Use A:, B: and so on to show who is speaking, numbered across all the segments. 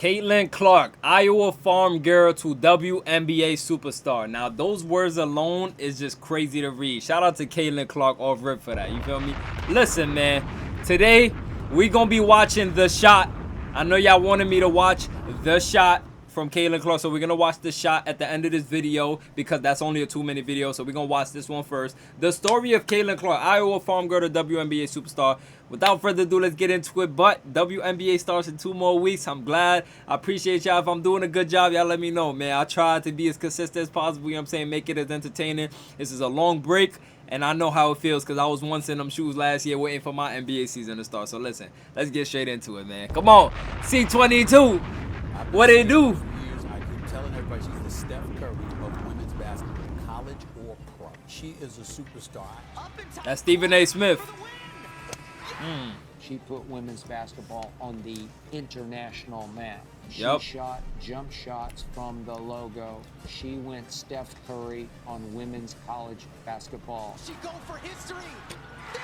A: Caitlyn Clark, Iowa farm girl to WNBA superstar. Now, those words alone is just crazy to read. Shout out to Caitlyn Clark off rip for that. You feel me? Listen, man. Today, we going to be watching The Shot. I know y'all wanted me to watch The Shot from Caitlyn Clark, so we're gonna watch The Shot at the end of this video because that's only a 2-minute video, so we're gonna watch this one first. The story of Caitlyn Clark, Iowa farm girl to WNBA superstar. Without further ado, let's get into it. But WNBA starts in 2 more weeks. I'm glad. I appreciate y'all. If I'm doing a good job, y'all let me know, man. I try to be as consistent as possible, you know what I'm saying, make it as entertaining. This is a long break, and I know how it feels because I was once in them shoes last year waiting for my NBA season to start. So listen, let's get straight into it, man. Come on, C22. What they do?
B: I keep telling everybody she's the Steph Curry of women's basketball, college or pro. She is a superstar.
A: That's Stephen A. Smith.
C: She put women's basketball on the international map. She
A: Yep.
C: shot jump shots from the logo. She went Steph Curry on women's college basketball.
D: She go for history.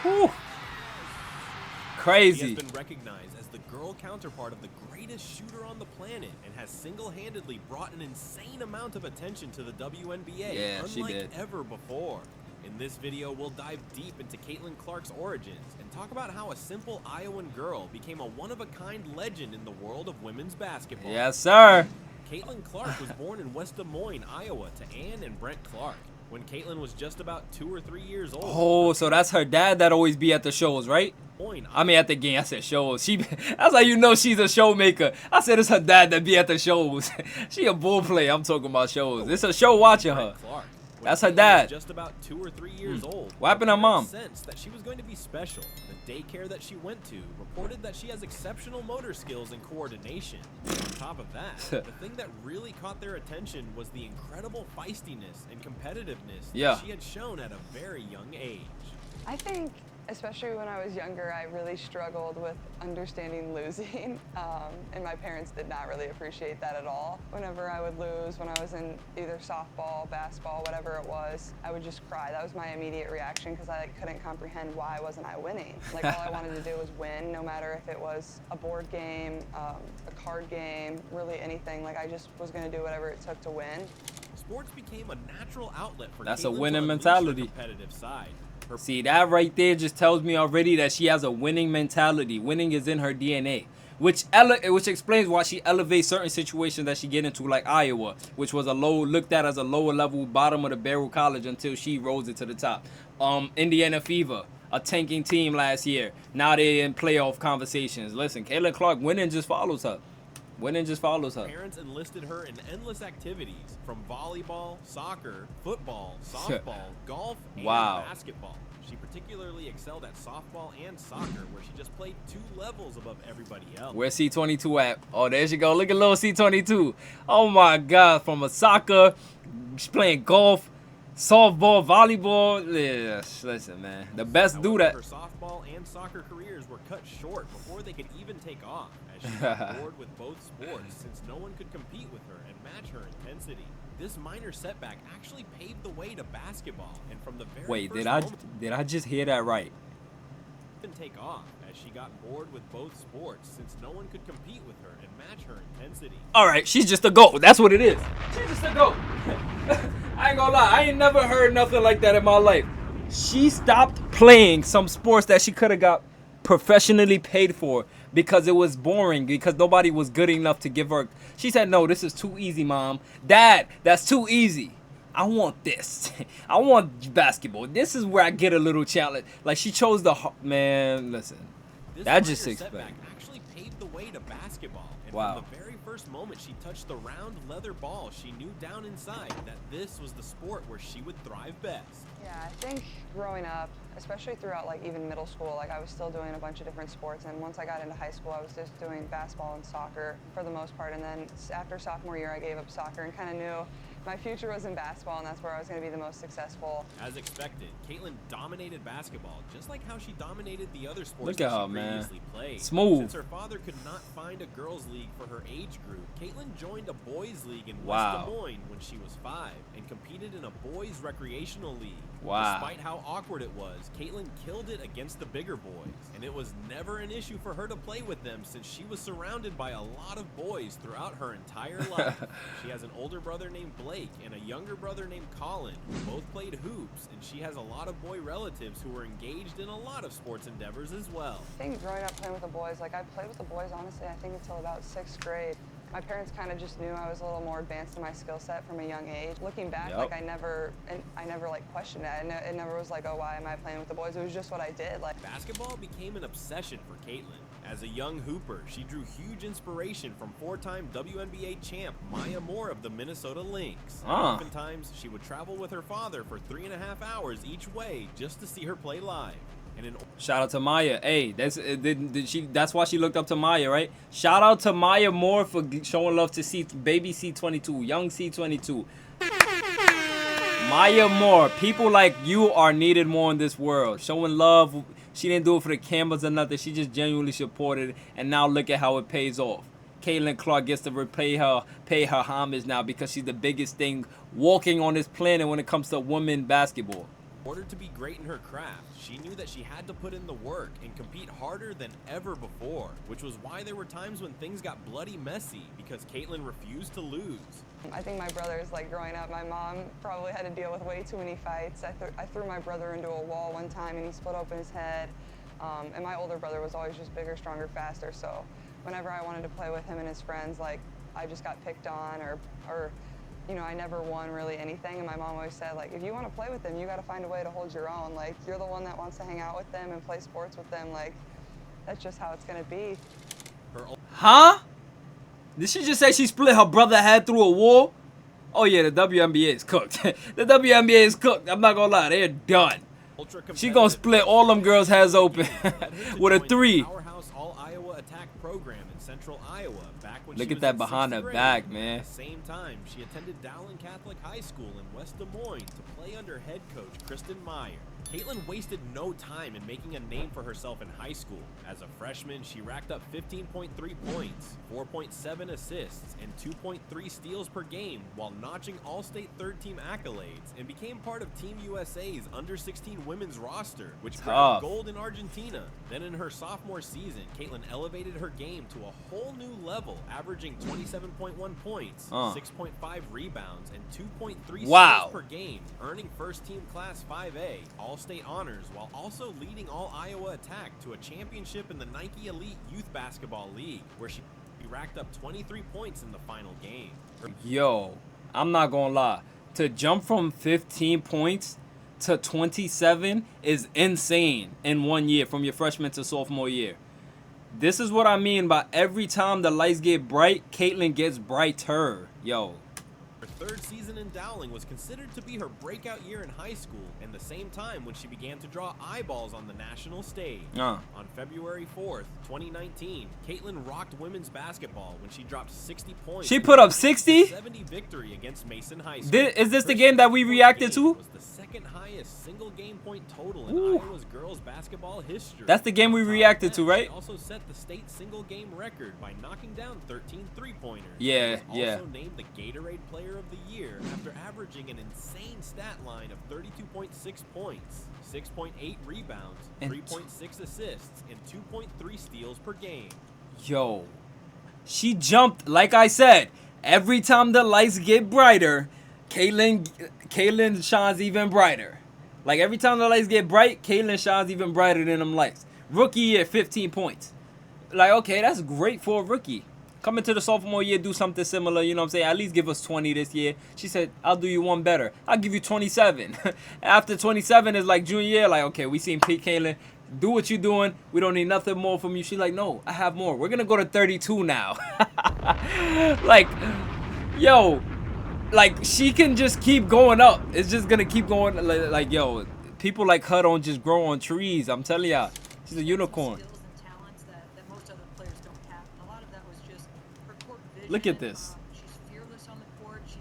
A: Whew. Crazy.
E: She has been recognized as the girl counterpart of the greatest shooter on the planet and has single-handedly brought an insane amount of attention to the WNBA,
A: Yeah, she
E: unlike
A: did.
E: ever before. In this video, we'll dive deep into Caitlyn Clark's origins and talk about how a simple Iowan girl became a one-of-a-kind legend in the world of women's basketball.
A: Yes, sir.
E: Caitlyn Clark was born in West Des Moines, Iowa, to Ann and Brent Clark. When Caitlyn was just about 2 or 3 years old.
A: Oh, so that's her dad that always be at the shows, right? I mean, at the game. I said shows. That's how you know she's a showmaker. I said it's her dad that be at the shows. She a bull player. I'm talking about shows. It's a show watching her. That's her dad.
E: Just about 2 or 3 years old.
A: What happened to mom?
E: Sense that she was going to be special. The daycare that she went to reported that she has exceptional motor skills and coordination. On top of that, the thing that really caught their attention was the incredible feistiness and competitiveness that she had shown at a very young age.
F: I think, especially when I was younger, I really struggled with understanding losing, and my parents did not really appreciate that at all. Whenever I would lose, when I was in either softball, basketball, whatever it was, I would just cry. That was my immediate reaction because I couldn't comprehend why wasn't I winning. Like all I wanted to do was win, no matter if it was a board game, a card game, really anything. Like I just was going to do whatever it took to win.
E: Sports became a natural outlet for
A: That's a
E: Caitlyn
A: winning
E: to unleash
A: mentality.
E: her competitive side.
A: See, that right there just tells me already that she has a winning mentality. Winning is in her DNA, which explains why she elevates certain situations that she get into, like Iowa, which was looked at as a lower level, bottom of the barrel college until she rose it to the top. Indiana Fever, a tanking team last year. Now they're in playoff conversations. Listen, Caitlyn Clark, winning just follows her. Winning just follows her.
E: Parents enlisted her in endless activities, from volleyball, soccer, football, softball, golf, and basketball. She particularly excelled at softball and soccer, where she just played 2 levels above everybody else.
A: Where's C22 at? Oh, there she go. Look at little C22. Oh my God, from a soccer, she's playing golf, softball, volleyball. Yeah, listen, man. The best do that.
E: Her softball and soccer careers were cut short before they could even take off, as she got bored with both sports since no one could compete with her and match her intensity. This minor setback actually paved the way to basketball, and from the very first moment,
A: did I just hear that right?
E: didn't take off as she got bored with both sports since no one could compete with her and match her intensity.
A: All right, she's just a GOAT. That's what it is. She's just a GOAT. I ain't gonna lie. I ain't never heard nothing like that in my life. She stopped playing some sports that she could have got professionally paid for because it was boring, because nobody was good enough to give her. She said, no, this is too easy, Mom. Dad, that's too easy. I want this. I want basketball. This is where I get a little challenge. Like, she chose the man. Listen, that just explains.
E: Actually paved the way to basketball. And
A: wow.
E: From the very first moment she touched the round leather ball, she knew down inside that this was the sport where she would thrive best.
F: Yeah, I think growing up, especially throughout like even middle school, like I was still doing a bunch of different sports, and once I got into high school I was just doing basketball and soccer for the most part, and then after sophomore year I gave up soccer and kind of knew my future was in basketball, and that's where I was going to be the most successful.
E: As expected, Caitlyn dominated basketball, just like how she dominated the other sports
A: Look
E: that
A: at
E: she
A: her, man.
E: previously played.
A: Smooth.
E: Since her father could not find a girls' league for her age group, Caitlyn joined a boys' league in
A: Wow.
E: West Des Moines when she was 5 and competed in a boys' recreational league.
A: Wow.
E: Despite how awkward it was, Caitlyn killed it against the bigger boys, and it was never an issue for her to play with them since she was surrounded by a lot of boys throughout her entire life. She has an older brother named Blake and a younger brother named Colin, who both played hoops, and she has a lot of boy relatives who were engaged in a lot of sports endeavors as well.
F: I think growing up playing with the boys, like I played with the boys honestly, I think until about 6th grade. My parents kind of just knew I was a little more advanced in my skill set from a young age. Looking back, like I never like questioned it. It never was like, oh, why am I playing with the boys? It was just what I did. Like
E: basketball became an obsession for Caitlyn. As a young hooper, she drew huge inspiration from 4-time WNBA champ Maya Moore of the Minnesota Lynx. Oftentimes, she would travel with her father for 3.5 hours each way just to see her play live.
A: Shout out to Maya. Hey, that's why she looked up to Maya, right? Shout out to Maya Moore for showing love to baby C22, young C22. Maya Moore, people like you are needed more in this world. Showing love. She didn't do it for the cameras or nothing. She just genuinely supported it, and now look at how it pays off. Caitlyn Clark gets to pay her homage now because she's the biggest thing walking on this planet when it comes to women basketball.
E: In order to be great in her craft, she knew that she had to put in the work and compete harder than ever before, which was why there were times when things got bloody messy because Caitlyn refused to lose.
F: I think my brothers, like growing up, my mom probably had to deal with way too many fights. I threw my brother into a wall one time and he split open his head. And my older brother was always just bigger, stronger, faster. So whenever I wanted to play with him and his friends, like I just got picked on or you know, I never won really anything, and my mom always said, like, if you want to play with them, you got to find a way to hold your own. Like, you're the one that wants to hang out with them and play sports with them. Like, that's just how it's going to be.
A: Huh? Did she just say she split her brother's head through a wall? Oh, yeah, the WNBA is cooked. The WNBA is cooked. I'm not going to lie. They're done. She going to split all them girls' heads open with a 3.
E: Powerhouse All-Iowa Attack program in Central Iowa back when
A: Look
E: she
A: at
E: was
A: that
E: in
A: behind
E: 6th
A: her
E: grade.
A: back, man.
E: At the same time, she attended Dowling Catholic High School in West Des Moines to play under head coach Kristen Meyer. Caitlyn wasted no time in making a name for herself in high school. As a freshman, she racked up 15.3 points, 4.7 assists, and 2.3 steals per game while notching All-State third-team accolades and became part of Team USA's under-16 women's roster, which grabbed gold in Argentina. Then in her sophomore season, Caitlyn elevated her game to a whole new level, averaging 27.1 points, 6.5 rebounds, and 2.3 steals per game, earning first-team Class 5A, All-State honors, while also leading All-Iowa Attack to a championship in the Nike Elite Youth Basketball League, where she racked up 23 points in the final game.
A: Yo, I'm not gonna lie. To jump from 15 points to 27 is insane in 1 year, from your freshman to sophomore year. This is what I mean by every time the lights get bright, Caitlyn gets brighter. Yo.
E: Her third season in Dowling was considered to be her breakout year in high school, and the same time when she began to draw eyeballs on the national stage. On February 4th, 2019, Caitlyn rocked women's basketball when she dropped 60 points.
A: She put up 60?
E: 70 victory against Mason High School.
A: Is this the game that we reacted to?
E: Was the second highest single game point total in Iowa's girls basketball history.
A: That's the game we reacted to, right?
E: She also set the state single game record by knocking down 13 three-pointers.
A: Yeah,
E: she was also named the Gatorade Player of the Year after averaging an insane stat line of 32.6 points, 6.8 rebounds, 3.6 assists, and 2.3 steals per game.
A: Yo, she jumped, like I said, every time the lights get brighter, Caitlyn shines even brighter. Like every time the lights get bright, Caitlyn shines even brighter than them lights. Rookie year, 15 points. Like, okay, that's great for a rookie. Coming to the sophomore year, do something similar, you know what I'm saying? At least give us 20 this year. She said, I'll do you one better. I'll give you 27. After 27 is like junior year, like, okay, we seen Pete Caitlyn, do what you're doing. We don't need nothing more from you. She's like, no, I have more. We're going to go to 32 now. Like, yo, like, she can just keep going up. It's just going to keep going. Like, yo, people like her don't just grow on trees. I'm telling y'all, she's a unicorn. Look at this.
D: She's fearless on the court. She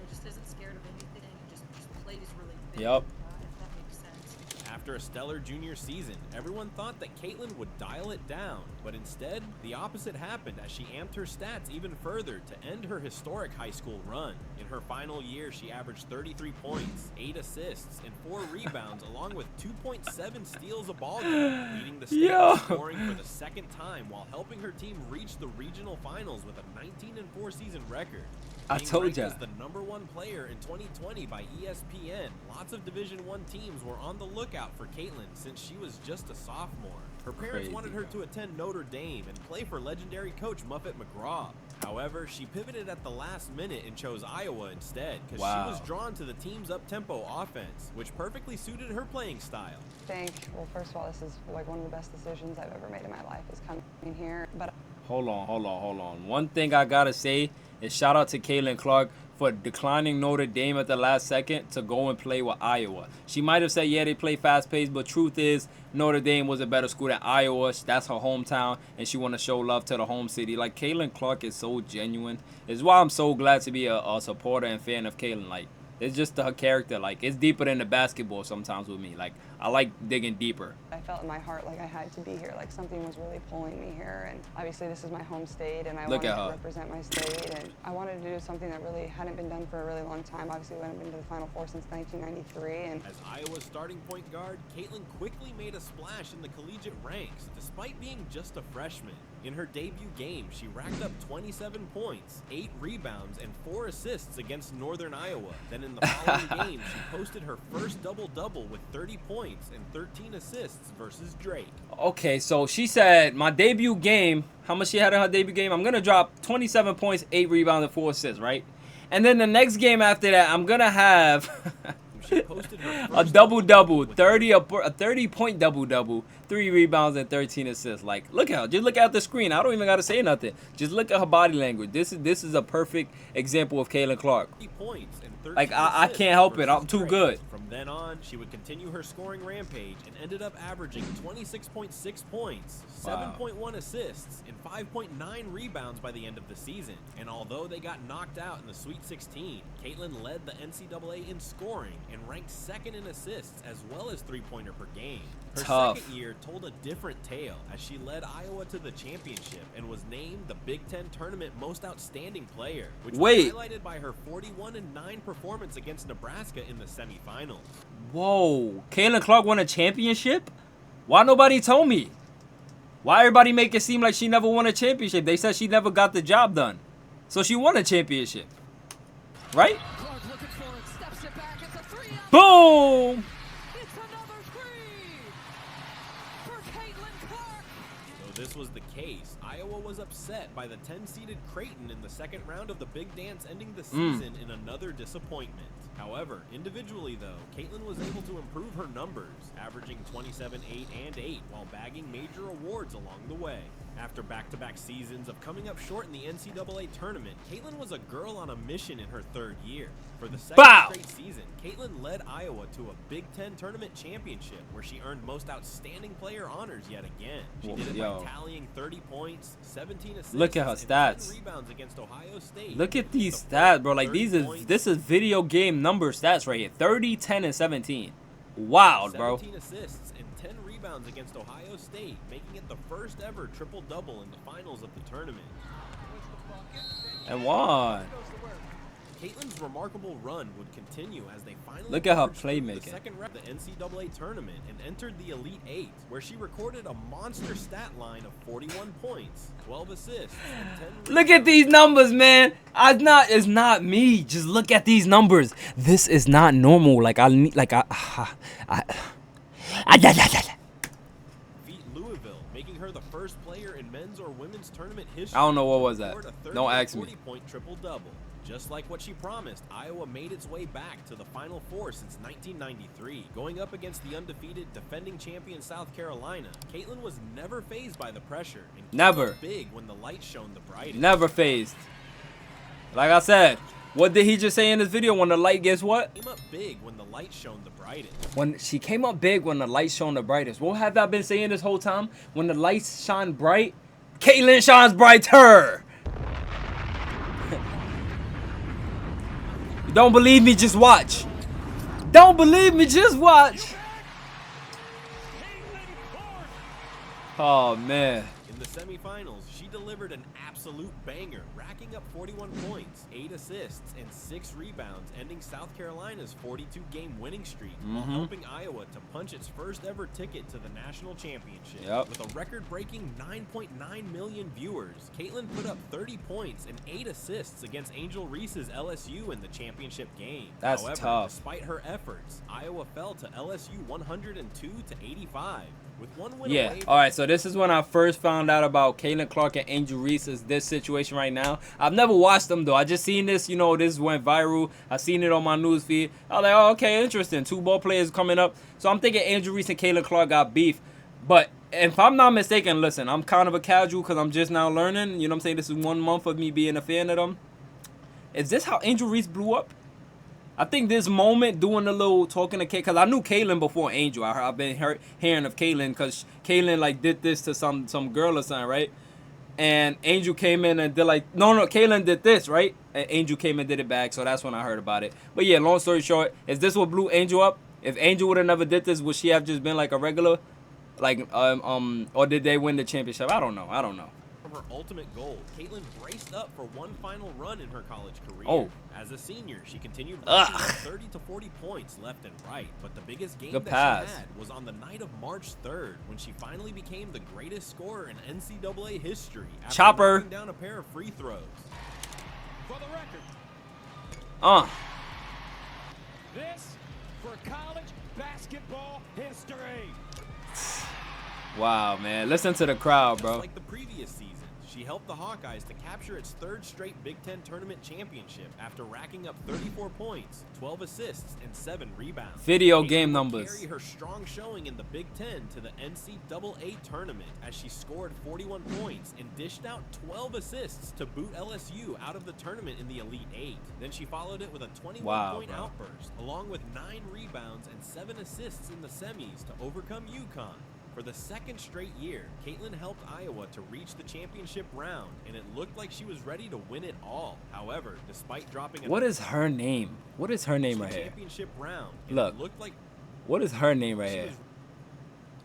D: just isn't scared of anything and just plays really big.
A: Yep.
D: If that makes sense.
E: After a stellar junior season, everyone thought that Caitlyn would dial it down, but instead, the opposite happened as she amped her stats even further to end her historic high school run. In her final year, she averaged 33 points, 8 assists, and 4 rebounds, along with 2.7 steals a ball game, leading the state in scoring for the second time while helping her team reach the regional finals with a 19-4 season record.
A: I told ya.
E: As the #1 player in 2020 by ESPN, lots of Division I teams were on the lookout for Caitlyn since she was just a sophomore. Her parents wanted her to attend Notre Dame and play for legendary coach Muffet McGraw. However, she pivoted at the last minute and chose Iowa instead because she was drawn to the team's up-tempo offense, which perfectly suited her playing style.
F: Well, first of all, this is like one of the best decisions I've ever made in my life is coming here. But
A: hold on. One thing I gotta say is shout out to Caitlyn Clark for declining Notre Dame at the last second to go and play with Iowa. She might have said, yeah, they play fast-paced, but truth is, Notre Dame was a better school than Iowa. That's her hometown, and she want to show love to the home city. Like, Caitlyn Clark is so genuine. It's why I'm so glad to be a supporter and fan of Caitlyn. Like, it's just her character. Like, it's deeper than the basketball sometimes with me. Like, I like digging deeper.
F: I felt in my heart like I had to be here, like something was really pulling me here. And obviously this is my home state, and I wanted to represent my state. And I wanted to do something that really hadn't been done for a really long time. Obviously we hadn't been to the Final Four since 1993. And
E: as Iowa's starting point guard, Caitlyn quickly made a splash in the collegiate ranks, despite being just a freshman. In her debut game, she racked up 27 points, 8 rebounds, and 4 assists against Northern Iowa. Then in the following game, she posted her first double-double with 30 points and 13 assists versus Drake.
A: Okay, so she said, my debut game, how much she had in her debut game? I'm going to drop 27 points, 8 rebounds, and 4 assists, right? And then the next game after that, I'm going to have
E: she posted her
A: a double-double, a 30-point double-double, 3 rebounds and 13 assists. Like, look at her. Just look at the screen. I don't even got to say nothing. Just look at her body language. This is a perfect example of Caitlyn Clark.
E: Points and 13
A: like, I can't help it. I'm too good.
E: From then on, she would continue her scoring rampage and ended up averaging 26.6 points, 7.1 assists, and 5.9 rebounds by the end of the season. And although they got knocked out in the Sweet 16, Caitlyn led the NCAA in scoring and ranked second in assists as well as three-pointer per game. Her second year told a different tale as she led Iowa to the championship and was named the Big Ten Tournament Most Outstanding Player, which was highlighted by her 41-9 performance against Nebraska in the semifinals.
A: Whoa, Caitlyn Clark won a championship? Why nobody told me? Why everybody make it seem like she never won a championship? They said she never got the job done. So she won a championship, right?
G: Clark looking for it, steps it back, it's a 3.
A: Boom!
G: It's another 3 for Caitlyn Clark.
E: Though this was the case, Iowa was upset by the 10-seeded Creighton in the second round of the Big Dance, ending the season in another disappointment. However, individually though, Caitlyn was able to improve her numbers, averaging 27, 8, and 8 while bagging major awards along the way. After back-to-back seasons of coming up short in the NCAA tournament, Caitlyn was a girl on a mission in her third year. For the second straight season, Caitlyn led Iowa to a Big Ten tournament championship where she earned Most Outstanding Player honors yet again. She did it by tallying 30 points, 17 assists,
A: look at her stats.
E: 10 rebounds against Ohio State.
A: Look at these stats, bro. Like, this is video game number stats right here. 30, 10, and 17. Wow, bro.
E: 17 assists and 10 rebounds against Ohio State, making it the first ever triple-double in the finals of the tournament.
A: And won.
E: Caitlyn's remarkable run would continue as they finally
A: look at her
E: the
A: playmaking.
E: Second round of the NCAA tournament and entered the Elite Eight, where she recorded a monster stat line of 41 points, 12 assists, and 10 rebounds.
A: Look at these numbers, man. It's not me. Just look at these numbers. This is not normal. Like
E: beat Louisville, making her the first player in men's or women's tournament history.
A: I don't know what was that. Don't ask me.
E: 40-point triple-double. Just like what she promised, Iowa made its way back to the Final Four since 1993. Going up against the undefeated defending champion South Carolina, Caitlyn was never fazed by the pressure. And
A: never.
E: Big when the light shone the brightest.
A: Never phased. Like I said, what did he just say in this video? When the light gets what?
E: Came up big when the light shone the brightest.
A: When she came up big when the light shone the brightest. What have I been saying this whole time? When the lights shine bright, Caitlyn shines brighter. Don't believe me, just watch. Don't believe me, just watch. Oh, man.
E: In the semifinals, she delivered an absolute banger, racking up 41 points, 8 assists, and 6 rebounds, ending South Carolina's 42-game winning streak, while helping Iowa to punch its first ever ticket to the national championship. With a record-breaking 9.9 million viewers, Caitlyn put up 30 points and 8 assists against Angel Reese's LSU in the championship game.
A: That's
E: However,
A: tough.
E: despite her efforts, Iowa fell to LSU 102-85. With one win
A: Yeah.
E: away
A: All right. So this is when I first found out about Caitlyn Clark and Angel Reese's this situation right now. I've never watched them though. I just seen this. You know, this went viral. I seen it on my news feed. I was like, oh, okay, interesting. 2 ball players coming up. So I'm thinking Angel Reese and Caitlyn Clark got beef. But if I'm not mistaken, listen, I'm kind of a casual because I'm just now learning. You know what I'm saying? This is 1 month of me being a fan of them. Is this how Angel Reese blew up? I think this moment doing a little talking to Kay, because I knew Caitlyn before Angel. I've been hearing of Caitlyn because Caitlyn like did this to some girl or something, right? And Angel came in and did like, no, Caitlyn did this, right? And Angel came and did it back, so that's when I heard about it. But yeah, long story short, is this what blew Angel up? If Angel would have never did this, would she have just been like a regular? Like, or did they win the championship? I don't know.
E: Her ultimate goal, Caitlyn braced up for one final run in her college career.
A: Oh.
E: As a senior, she continued racking up 30 to 40 points left and right, but the biggest game that she had was on the night of March 3rd when she finally became the greatest scorer in NCAA history after knocking down a pair of free throws.
G: For the record, this for college basketball history.
A: Wow, man. Listen to the crowd, bro.
E: Just like the previous season, she helped the Hawkeyes to capture its 3rd straight Big Ten tournament championship after racking up 34 points, 12 assists, and 7 rebounds.
A: Video
E: Caitlyn
A: game
E: would
A: numbers.
E: Carry her strong showing in the Big Ten to the NCAA tournament as she scored 41 points and dished out 12 assists to boot LSU out of the tournament in the Elite 8. Then she followed it with a 21-point outburst, along with 9 rebounds and 7 assists in the semis to overcome UConn. For the 2nd straight year, Caitlyn helped Iowa to reach the championship round, and it looked like she was ready to win it all. However, despite dropping
A: What is her name? What is her name right here?
E: Championship round,
A: Look.
E: it looked like
A: What is her name right
E: she
A: here?
E: was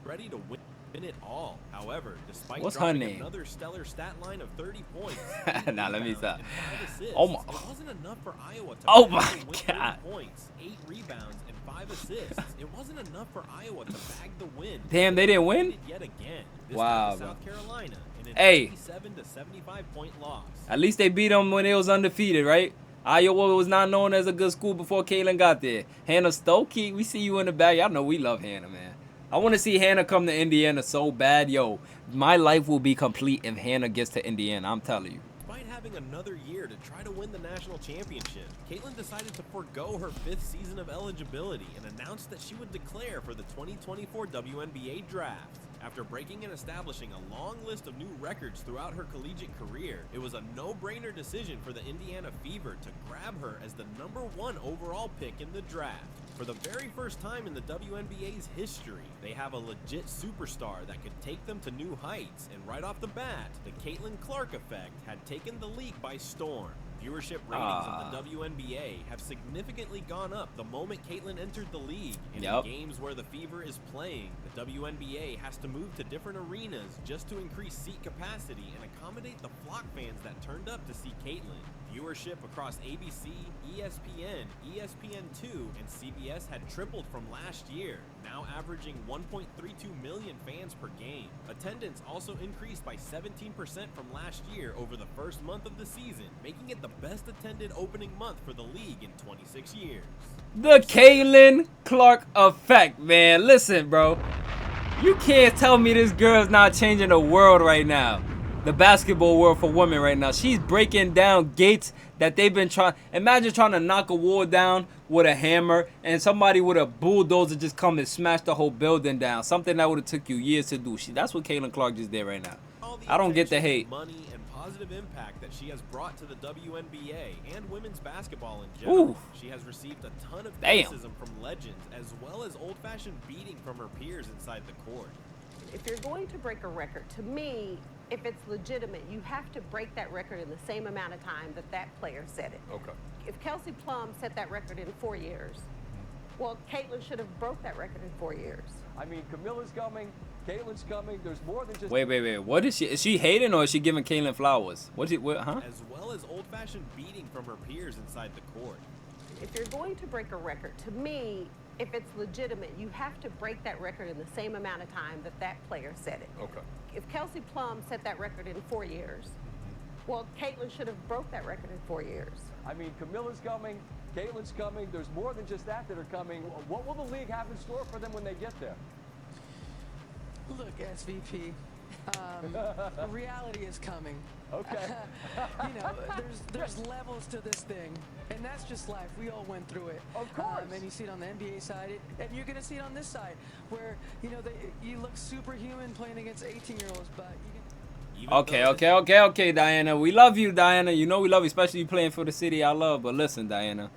E: ready to win it all. However, despite
A: What's her
E: dropping
A: name?
E: another stellar stat line of 30 points,
A: Nah, let me stop.
E: and 5 assists,
A: Oh my-
E: it wasn't enough for Iowa to
A: Oh
E: bag
A: my
E: the win.
A: God.
E: 30 points, 8 rebounds, and 5 assists. It wasn't enough for Iowa to bag the win.
A: Damn, they didn't win?
E: Yet again. This
A: Wow,
E: time to
A: bro.
E: South Carolina in an
A: Hey.
E: 87 to 75 point loss.
A: At least they beat them when they was undefeated, right? Iowa was not known as a good school before Caitlyn got there. Hannah Stokey, we see you in the back. Y'all know we love Hannah, man. I want to see Hannah come to Indiana so bad. Yo, my life will be complete if Hannah gets to Indiana. I'm telling you.
E: Despite having another year to try to win the national championship, Caitlyn decided to forego her 5th season of eligibility and announced that she would declare for the 2024 WNBA draft. After breaking and establishing a long list of new records throughout her collegiate career, it was a no-brainer decision for the Indiana Fever to grab her as the #1 overall pick in the draft. For the very first time in the WNBA's history, they have a legit superstar that could take them to new heights, and right off the bat, the Caitlyn Clark effect had taken the league by storm. Viewership ratings of the WNBA have significantly gone up the moment Caitlyn entered the league, and in games where the Fever is playing, the WNBA has to move to different arenas just to increase seat capacity and accommodate the flock fans that turned up to see Caitlyn. Viewership across ABC, ESPN, ESPN2, and CBS had tripled from last year, now averaging 1.32 million fans per game. Attendance also increased by 17% from last year over the first month of the season, making it the best attended opening month for the league in 26 years.
A: The Caitlyn Clark effect, man. Listen, bro. You can't tell me this girl's not changing the world right now. The basketball world for women right now. She's breaking down gates that they've been trying. Imagine trying to knock a wall down with a hammer and somebody with a bulldozer just come and smash the whole building down. Something that would have took you years to do. That's what Caitlyn Clark just did right now. I don't get the hate.
E: Money and positive impact that she has brought to the WNBA and women's basketball in general. She has received a ton of criticism from legends as well as old-fashioned beating from her peers inside the court.
H: If you're going to break a record, to me, if it's legitimate, you have to break that record in the same amount of time that that player set it.
I: Okay.
H: If Kelsey Plum set that record in 4 years, well, Caitlyn should have broke that record in 4 years.
I: I mean, Camilla's coming.
G: Caitlyn's coming. There's more than just.
A: Wait. What is she? Is she hating or is she giving Caitlyn flowers? What? Huh?
E: As well as old-fashioned beating from her peers inside the court.
H: If you're going to break a record, to me, if it's legitimate, you have to break that record in the same amount of time that that player set it.
G: Okay.
H: If Kelsey Plum set that record in 4 years, well, Caitlyn should have broke that record in 4 years.
G: I mean, Camilla's coming. Caitlyn's coming. There's more than just that are coming. What will the league have in store for them when they get there?
I: Look, SVP, reality is coming.
G: Okay.
I: You know, there's levels to this thing, and that's just life. We all went through it.
G: Of course.
I: And you see it on the NBA side, and you're gonna see it on this side, where you know you look superhuman playing against 18-year-olds, but you can.
A: Okay, Diana. We love you, Diana. You know we love you, especially you playing for the city I love. But listen, Diana,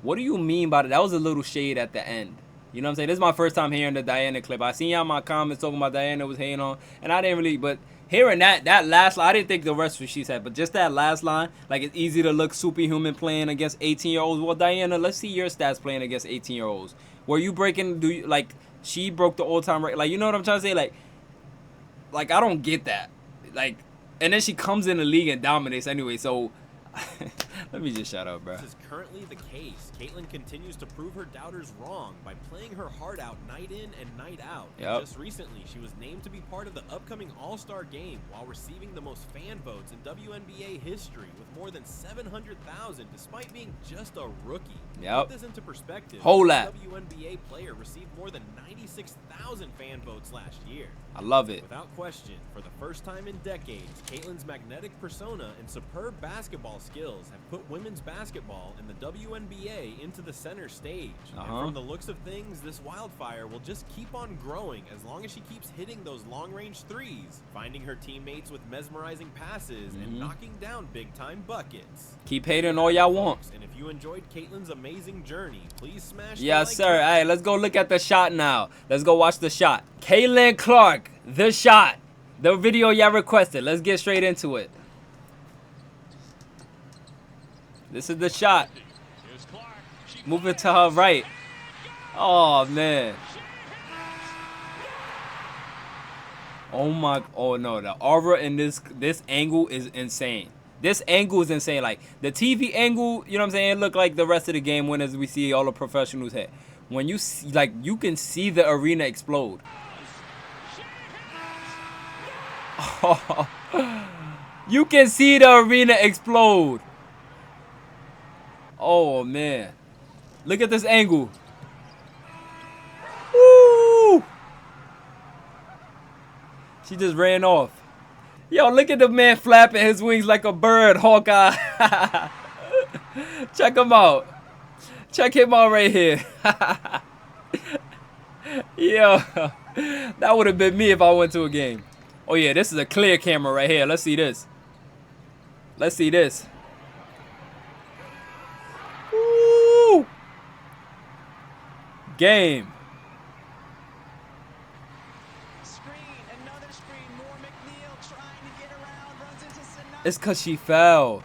A: what do you mean by that? That was a little shade at the end. You know what I'm saying? This is my first time hearing the Diana clip. I seen y'all in my comments talking about Diana was hating on, and I didn't really, but hearing that last line, I didn't think the rest of what she said, but just that last line, like it's easy to look superhuman playing against 18-year-olds. Well, Diana, let's see your stats playing against 18-year-olds. Were you breaking, like, she broke the all-time record? Like, you know what I'm trying to say? Like I don't get that. Like, and then she comes in the league and dominates anyway, so let me just shut up, bro.
E: This is currently the case. Caitlyn continues to prove her doubters wrong by playing her heart out night in and night out.
A: Yep.
E: Just recently, she was named to be part of the upcoming All-Star Game while receiving the most fan votes in WNBA history with more than 700,000 despite being just a rookie.
A: Yep.
E: Put this into perspective.
A: Whole lot.
E: WNBA player received more than 96,000 fan votes last year.
A: I love it.
E: Without question, for the first time in decades, Caitlyn's magnetic persona and superb basketball skills have put women's basketball and the WNBA into the center stage. And from the looks of things, this wildfire will just keep on growing as long as she keeps hitting those long-range threes, finding her teammates with mesmerizing passes, and knocking down big-time buckets.
A: Keep hating all y'all want.
E: And if you enjoyed Caitlyn's amazing journey, please smash the
A: Yes,
E: like
A: sir.
E: button.
A: All right, let's go look at the shot now. Let's go watch the shot. Caitlyn Clark, the shot. The video y'all requested. Let's get straight into it. This is the shot. Move it to her right. Oh, man. Oh, my. Oh, no. The aura in this angle is insane. This angle is insane. Like, the TV angle, you know what I'm saying? It look like the rest of the game winners we see all the professionals hit. When you see, like, you can see the arena explode. Oh, you can see the arena explode. Oh, man. Look at this angle. Woo! She just ran off. Yo, look at the man flapping his wings like a bird, Hawkeye. Check him out. Check him out right here. Yo, that would have been me if I went to a game. Oh, yeah, this is a clear camera right here. Let's see this. Let's see this. Woo! Game. It's because she fell.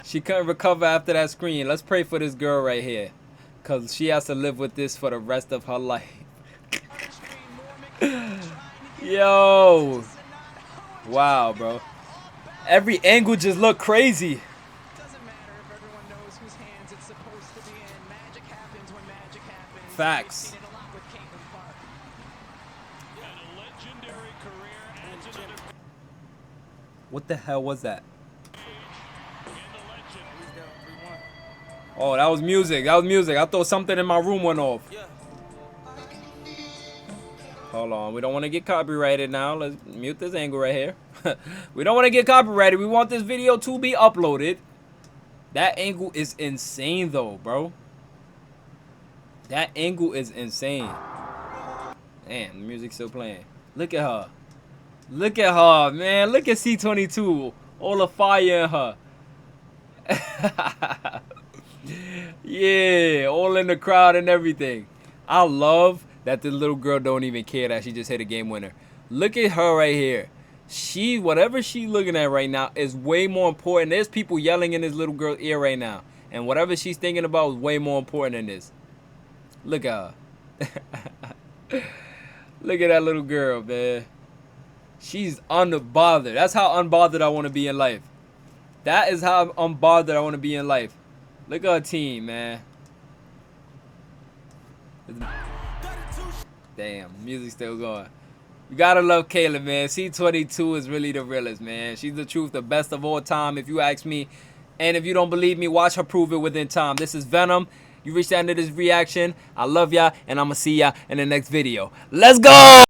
A: She couldn't recover after that screen. Let's pray for this girl right here, because she has to live with this for the rest of her life. Yo. Wow, bro. Every angle just look crazy. Facts. What the hell was that? Oh, that was music. That was music. I thought something in my room went off. Hold on. We don't want to get copyrighted now. Let's mute this angle right here. We don't want to get copyrighted. We want this video to be uploaded. That angle is insane, though, bro. That angle is insane. Damn, the music's still playing. Look at her. Look at her, man. Look at C22. All the fire in her. Yeah, all in the crowd and everything. I love that the little girl don't even care that she just hit a game winner. Look at her right here. She, whatever she's looking at right now is way more important. There's people yelling in this little girl's ear right now. And whatever she's thinking about is way more important than this. Look at her. Look at that little girl, man. She's unbothered. That's how unbothered I want to be in life. That is how unbothered I want to be in life. Look at her team, man. Damn, music's still going. You gotta love Caitlyn, man. C22 is really the realest, man. She's the truth, the best of all time, if you ask me. And if you don't believe me, watch her prove it within time. This is Venom. You reached the end of this reaction. I love y'all, and I'm gonna see y'all in the next video. Let's go!